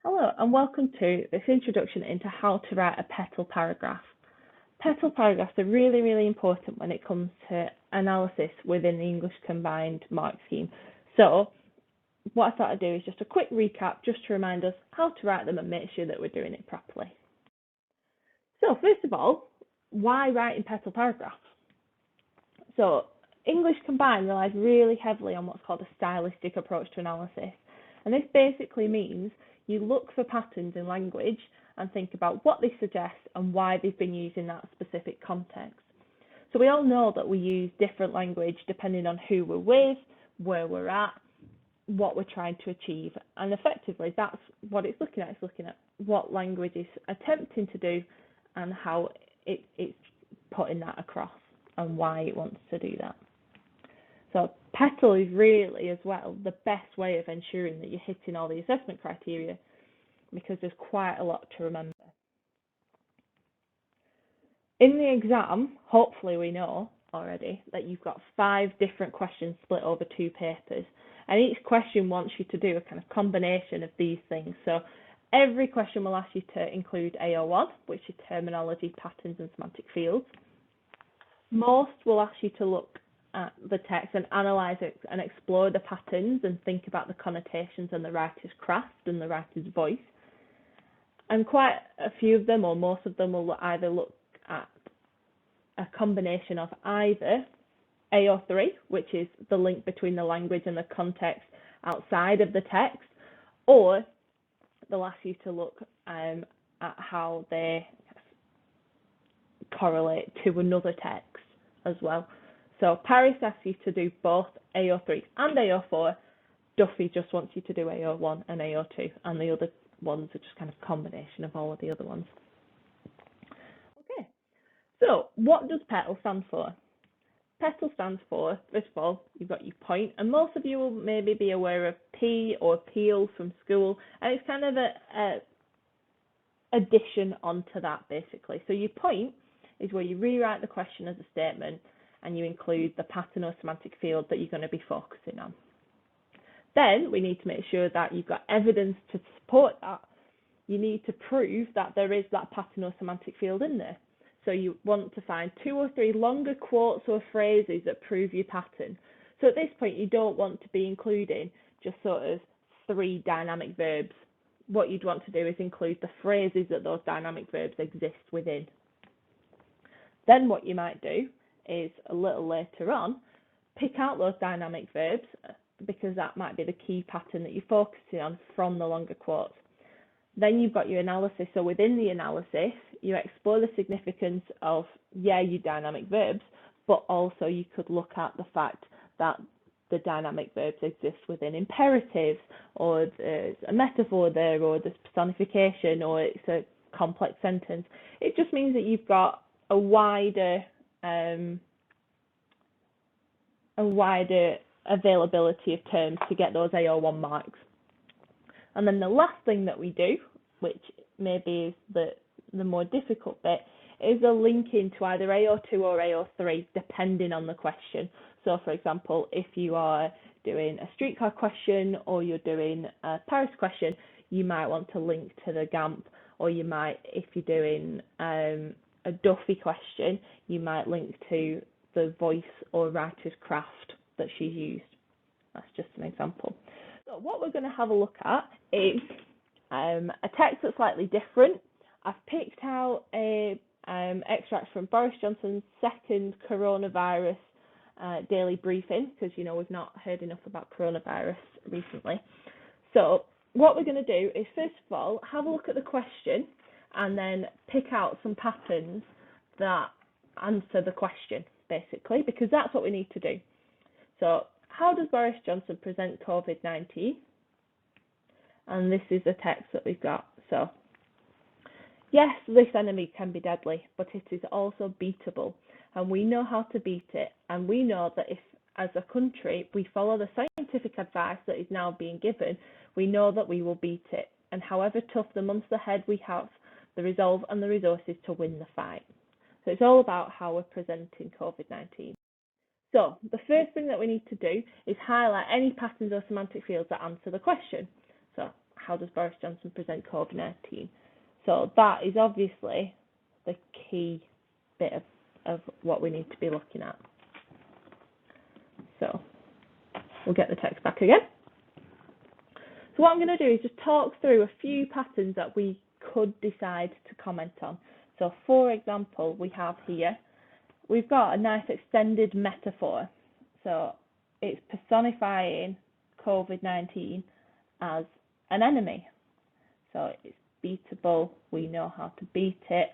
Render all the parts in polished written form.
Hello and welcome to this introduction into how to write a PETAL paragraph. PETAL paragraphs are really important when it comes to analysis within the English combined mark scheme. So what I thought I'd do is just a quick recap just to remind us how to write them and make sure that we're doing it properly. So first of all, why writing PETAL paragraphs? So English combined relies really heavily on what's called a stylistic approach to analysis. And this basically means you look for patterns in language and think about what they suggest and why they've been used in that specific context. So we all know that we use different language depending on who we're with, where we're at, what we're trying to achieve. And effectively, that's what it's looking at. It's looking at what language is attempting to do and how it's putting that across and why it wants to do that. So PETAL is really, as well, the best way of ensuring that you're hitting all the assessment criteria because there's quite a lot to remember. In the exam, hopefully we know already that you've got 5 different questions split over 2 papers, and each question wants you to do a kind of combination of these things. So every question will ask you to include AO1, which is terminology, patterns and semantic fields. Most will ask you to look at the text and analyse it and explore the patterns and think about the connotations and the writer's craft and the writer's voice. And quite a few of them, or most of them, will either look at a combination of either AO3, which is the link between the language and the context outside of the text, or they'll ask you to look at how they correlate to another text as well. So Paris asks you to do both AO3 and AO4. Duffy just wants you to do AO1 and AO2, and the other ones are just kind of a combination of all of the other ones. Okay, so what does PETAL stand for? PETAL stands for, first of all, you've got your point, and most of you will maybe be aware of P or PEAL from school, and it's kind of a addition onto that, basically. So your point is where you rewrite the question as a statement and you include the pattern or semantic field that you're going to be focusing on. Then we need to make sure that you've got evidence to support that. You need to prove that there is that pattern or semantic field in there. So you want to find 2 or 3 longer quotes or phrases that prove your pattern. So at this point, you don't want to be including just sort of 3 dynamic verbs. What you'd want to do is include the phrases that those dynamic verbs exist within. Then what you might do is a little later on, pick out those dynamic verbs because that might be the key pattern that you're focusing on from the longer quotes. Then you've got your analysis. So within the analysis, you explore the significance of, your dynamic verbs, but also you could look at the fact that the dynamic verbs exist within imperatives, or there's a metaphor there, or there's personification, or it's a complex sentence. It just means that you've got a wider availability of terms to get those AO1 marks. And then the last thing that we do, which maybe is the more difficult bit, is a link into either AO2 or AO3 depending on the question. So for example, if you are doing a streetcar question or you're doing a Paris question, you might want to link to the GAMP, or you might, if you're doing a Duffy question, you might link to the voice or writer's craft that she's used. That's just an example. So what we're going to have a look at is a text that's slightly different. I've picked out a extract from Boris Johnson's second coronavirus daily briefing, because we've not heard enough about coronavirus recently. So what we're going to do is, first of all, have a look at the question and then pick out some patterns that answer the question, basically, because that's what we need to do. So how does Boris Johnson present COVID-19? And this is the text that we've got. So, yes, this enemy can be deadly, but it is also beatable. And we know how to beat it. And we know that if, as a country, we follow the scientific advice that is now being given, we know that we will beat it. And however tough the months ahead, we have the resolve and the resources to win the fight. So it's all about how we're presenting COVID-19. So the first thing that we need to do is highlight any patterns or semantic fields that answer the question. So how does Boris Johnson present COVID-19? So that is obviously the key bit of what we need to be looking at. So we'll get the text back again. So what I'm going to do is just talk through a few patterns that we could decide to comment on. So for example, we have here, we've got a nice extended metaphor. So it's personifying COVID-19 as an enemy. So it's beatable, we know how to beat it.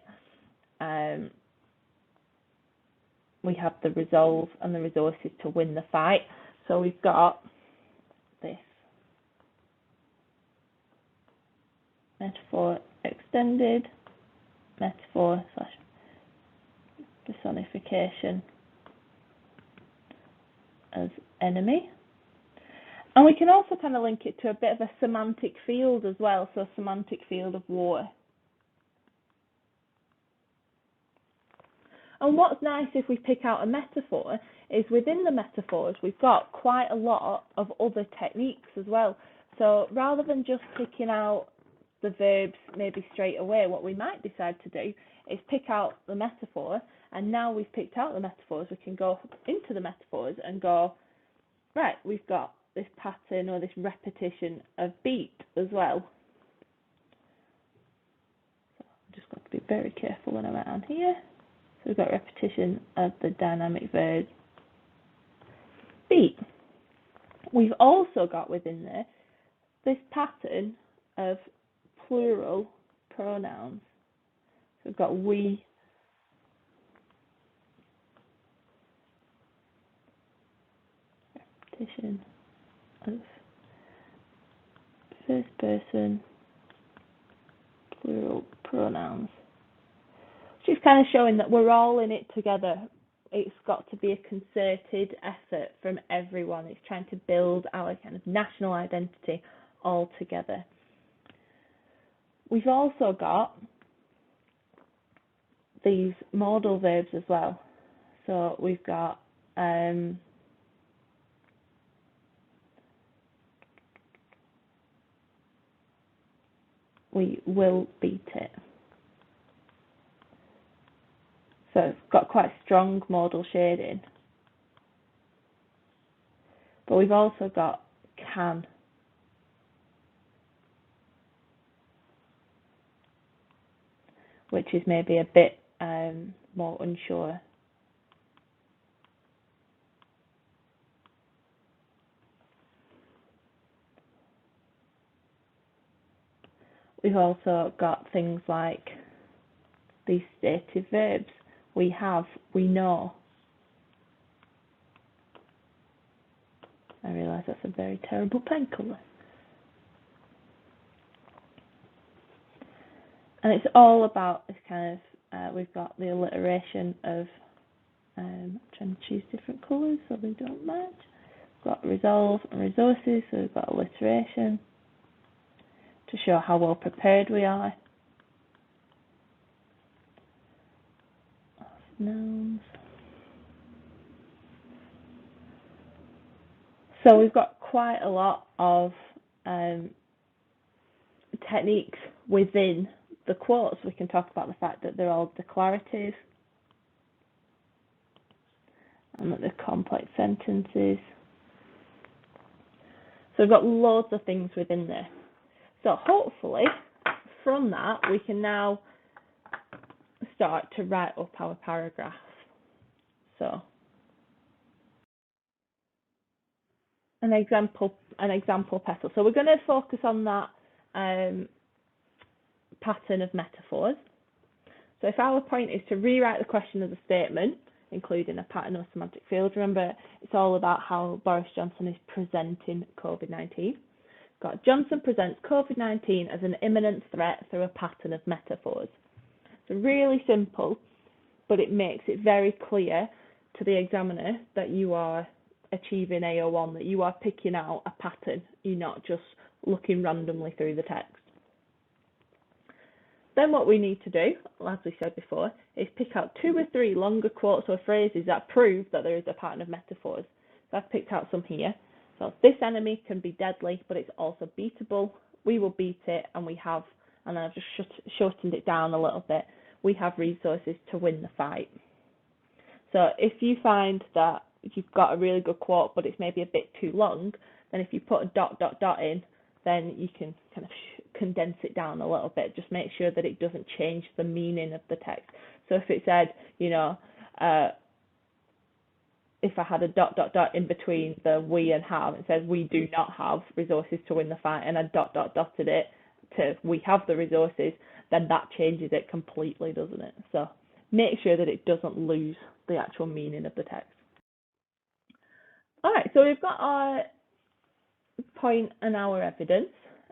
We have the resolve and the resources to win the fight. So we've got this metaphor extended, metaphor / personification as enemy. And we can also kind of link it to a bit of a semantic field as well, so a semantic field of war. And what's nice if we pick out a metaphor is within the metaphors we've got quite a lot of other techniques as well. So rather than just picking out the verbs maybe straight away, what we might decide to do is pick out the metaphor, and now we've picked out the metaphors, we can go into the metaphors and go, right, we've got this pattern or this repetition of beat as well. So I've just got to be very careful when I write on here. So we've got repetition of the dynamic verb beat. We've also got within there this pattern of plural pronouns. So we've got we, repetition of first person plural pronouns. Which is kind of showing that we're all in it together. It's got to be a concerted effort from everyone. It's trying to build our kind of national identity all together. We've also got these modal verbs as well. So we've got we will beat it. So it's got quite strong modal shading. But we've also got can. Which is maybe a bit more unsure. We've also got things like these stative verbs. We have, we know. I realise that's a very terrible pen colour. And it's all about this kind of, we've got the alliteration of, I'm trying to choose different colours so they don't match. We've got resolve and resources, so we've got alliteration to show how well prepared we are. Nouns. So we've got quite a lot of techniques within the quotes. We can talk about the fact that they're all declarative and that they're complex sentences. So we've got loads of things within there. So hopefully from that we can now start to write up our paragraph. So an example petal. So we're going to focus on that pattern of metaphors. So if our point is to rewrite the question as a statement, including a pattern or semantic field, remember it's all about how Boris Johnson is presenting COVID-19. Got Johnson presents COVID-19 as an imminent threat through a pattern of metaphors. So really simple, but it makes it very clear to the examiner that you are achieving AO1, that you are picking out a pattern, you're not just looking randomly through the text. Then what we need to do, as we said before, is pick out 2 or 3 longer quotes or phrases that prove that there is a pattern of metaphors. So I've picked out some here. So this enemy can be deadly, but it's also beatable. we will beat it, and we have, and I've just shortened it down a little bit, we have resources to win the fight. So if you find that you've got a really good quote, but it's maybe a bit too long, then if you put a ... in, then you can kind of condense it down a little bit. Just make sure that it doesn't change the meaning of the text. So if it said, if I had a ... in between the we and have, it says we do not have resources to win the fight, and I ... it to we have the resources, then that changes it completely, doesn't it? So make sure that it doesn't lose the actual meaning of the text. All right, so we've got our point and our evidence,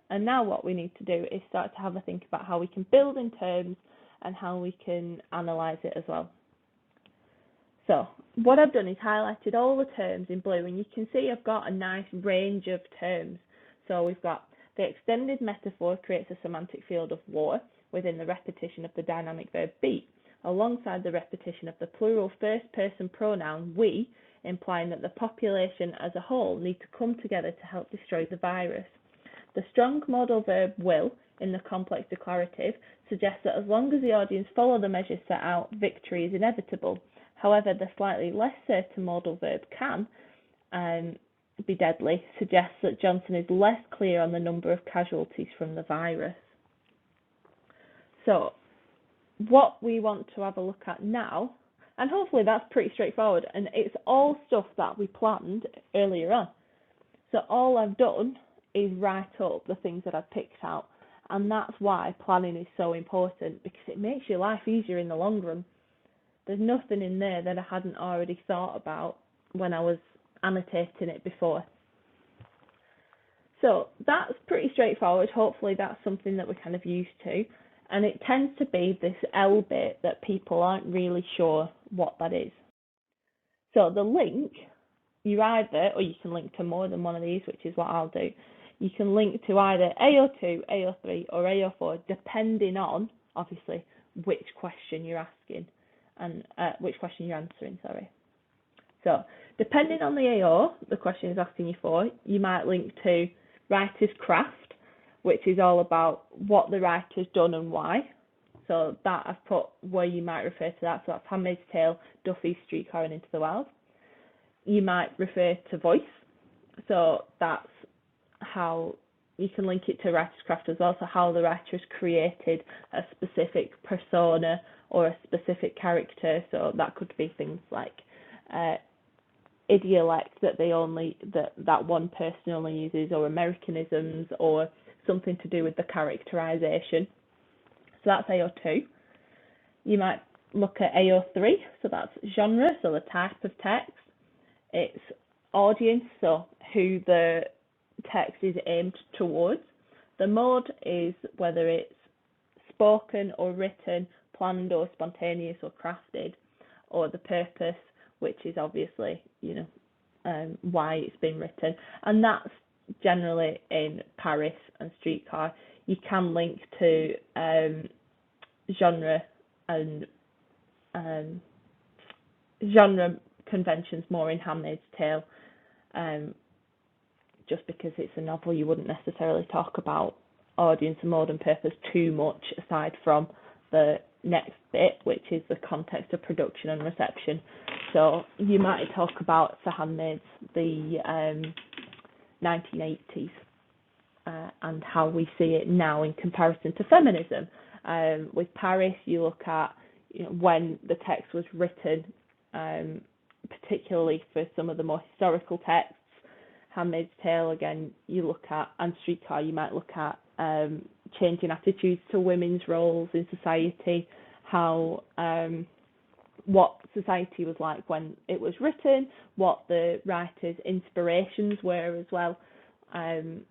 and now what we need to do is start to have a think about how we can build in terms and how we can analyse it as well. So what I've done is highlighted all the terms in blue, and you can see I've got a nice range of terms. So we've got the extended metaphor creates a semantic field of war within the repetition of the dynamic verb beat, alongside the repetition of the plural first-person pronoun we, implying that the population as a whole need to come together to help destroy the virus. The strong modal verb will, in the complex declarative, suggests that as long as the audience follow the measures set out, victory is inevitable. However, the slightly less certain modal verb can be deadly suggests that Johnson is less clear on the number of casualties from the virus. So what we want to have a look at now, and hopefully that's pretty straightforward, and it's all stuff that we planned earlier on. So all I've done is write up the things that I've picked out, and that's why planning is so important, because it makes your life easier in the long run. There's nothing in there that I hadn't already thought about when I was annotating it before. So that's pretty straightforward. Hopefully that's something that we're kind of used to. And it tends to be this L bit that people aren't really sure what that is. So the link, you either, or you can link to more than one of these, which is what I'll do. You can link to either AO2, AO3, or AO4, depending on, obviously, which question you're asking. And which question you're answering, sorry. So, depending on the AO, the question is asking you for, you might link to writer's craft, which is all about what the writer's done and why. So that I've put where you might refer to that. So that's Handmaid's Tale, Duffy's Streetcar and Into the Wild. You might refer to voice. So that's how you can link it to writer's craft as well. So how the writer has created a specific persona or a specific character. So that could be things like idiolect that one person only uses, or Americanisms, or something to do with the characterization. So that's AO2. You might look at AO3, so that's genre, so the type of text. It's audience, so who the text is aimed towards. The mode is whether it's spoken or written, planned or spontaneous or crafted, or the purpose, which is obviously, why it's been written. And that's generally in Paris and Streetcar. You can link to genre and genre conventions more in Handmaid's Tale, just because it's a novel. You wouldn't necessarily talk about audience and mode and purpose too much, aside from the next bit, which is the context of production and reception. So you might talk about, for Handmaid's, the 1980s and how we see it now in comparison to feminism. With Paris, you look at when the text was written, particularly for some of the more historical texts. Handmaid's Tale, again, you look at, and Streetcar, you might look at changing attitudes to women's roles in society, how what society was like when it was written, what the writer's inspirations were as well, and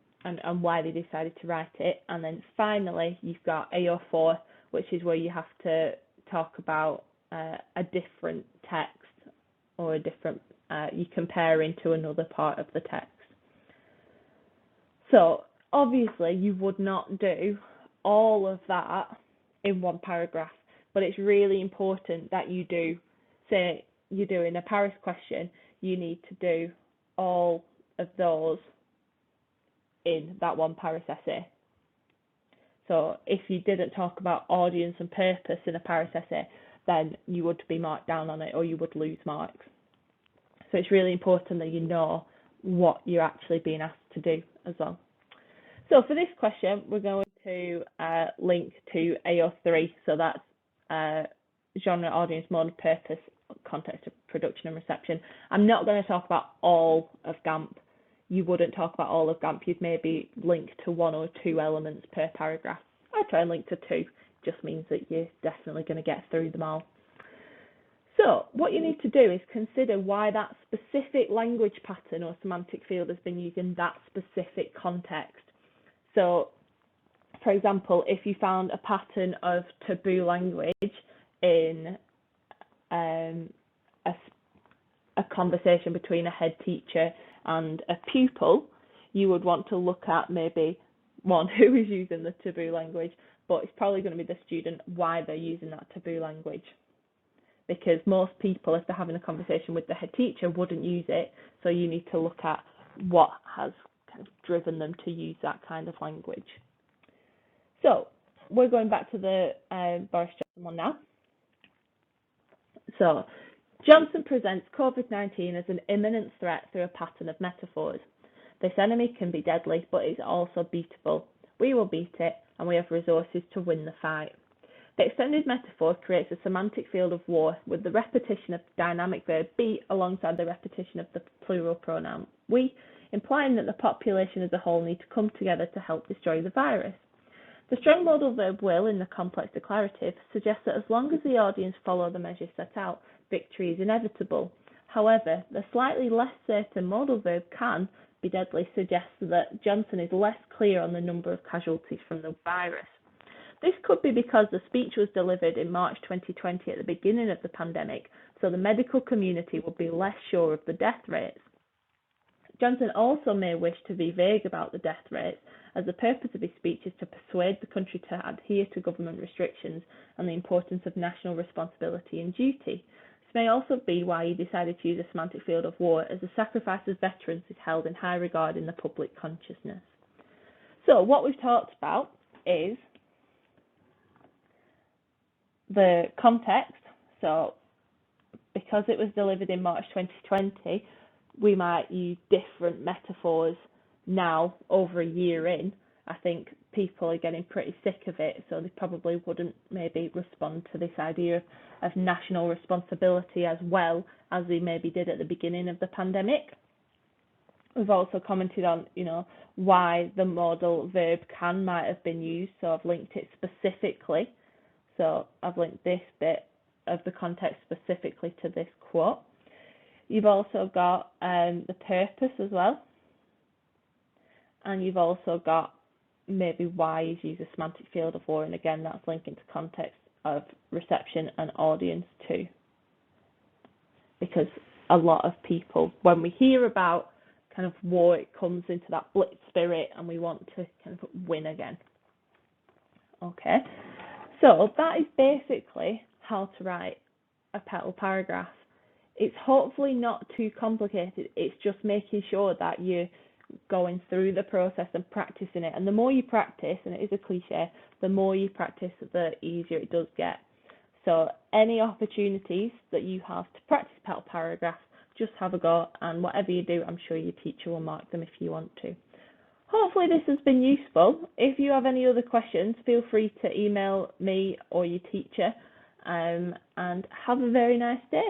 why they decided to write it. And then finally, you've got AO4, which is where you have to talk about a different text, or a different, you compare into another part of the text. So obviously you would not do all of that in one paragraph, but it's really important that you do, say you're doing a Paris question, you need to do all of those in that one Paris essay. So if you didn't talk about audience and purpose in a Paris essay, then you would be marked down on it or you would lose marks. So it's really important that you know what you're actually being asked to do as well. So for this question, we're going to link to AO3. So that's genre, audience, mode, purpose, context of production and reception. I'm not going to talk about all of GAMP. You wouldn't talk about all of GAMP. You'd maybe link to 1 or 2 elements per paragraph. I try and link to 2. Just means that you're definitely going to get through them all. So what you need to do is consider why that specific language pattern or semantic field has been used in that specific context. So, for example, if you found a pattern of taboo language in a conversation between a head teacher and a pupil, you would want to look at maybe one who is using the taboo language, but it's probably going to be the student, why they're using that taboo language. Because most people, if they're having a conversation with the head teacher, wouldn't use it. So you need to look at what has kind of driven them to use that kind of language. So we're going back to the Boris Johnson one now. So Johnson presents COVID-19 as an imminent threat through a pattern of metaphors. This enemy can be deadly, but is also beatable. We will beat it, and we have resources to win the fight. The extended metaphor creates a semantic field of war with the repetition of the dynamic verb be alongside the repetition of the plural pronoun we, implying that the population as a whole need to come together to help destroy the virus. The strong modal verb will, in the complex declarative, suggests that as long as the audience follow the measures set out, victory is inevitable. However, the slightly less certain modal verb can be deadly suggests that Johnson is less clear on the number of casualties from the virus. This could be because the speech was delivered in March 2020 at the beginning of the pandemic, so the medical community would be less sure of the death rates. Johnson also may wish to be vague about the death rates, as the purpose of his speech is to persuade the country to adhere to government restrictions and the importance of national responsibility and duty. This may also be why he decided to use a semantic field of war, as the sacrifice of veterans is held in high regard in the public consciousness. So what we've talked about is the context. So because it was delivered in March 2020, we might use different metaphors now over a year in. I think people are getting pretty sick of it, so they probably wouldn't maybe respond to this idea of national responsibility as well as they maybe did at the beginning of the pandemic. We've also commented on, why the modal verb can might have been used, so I've linked it specifically. So I've linked this bit of the context specifically to this quote. You've also got the purpose as well. And you've also got maybe why you use a semantic field of war. And again, that's linking to context of reception and audience too. Because a lot of people, when we hear about kind of war, it comes into that blitz spirit and we want to kind of win again. Okay. So that is basically how to write a PETAL paragraph. It's hopefully not too complicated. It's just making sure that you're going through the process and practicing it. And the more you practice, and it is a cliche, the more you practice, the easier it does get. So any opportunities that you have to practice PETAL paragraph, just have a go. And whatever you do, I'm sure your teacher will mark them if you want to. Hopefully this has been useful. If you have any other questions, feel free to email me or your teacher, and have a very nice day.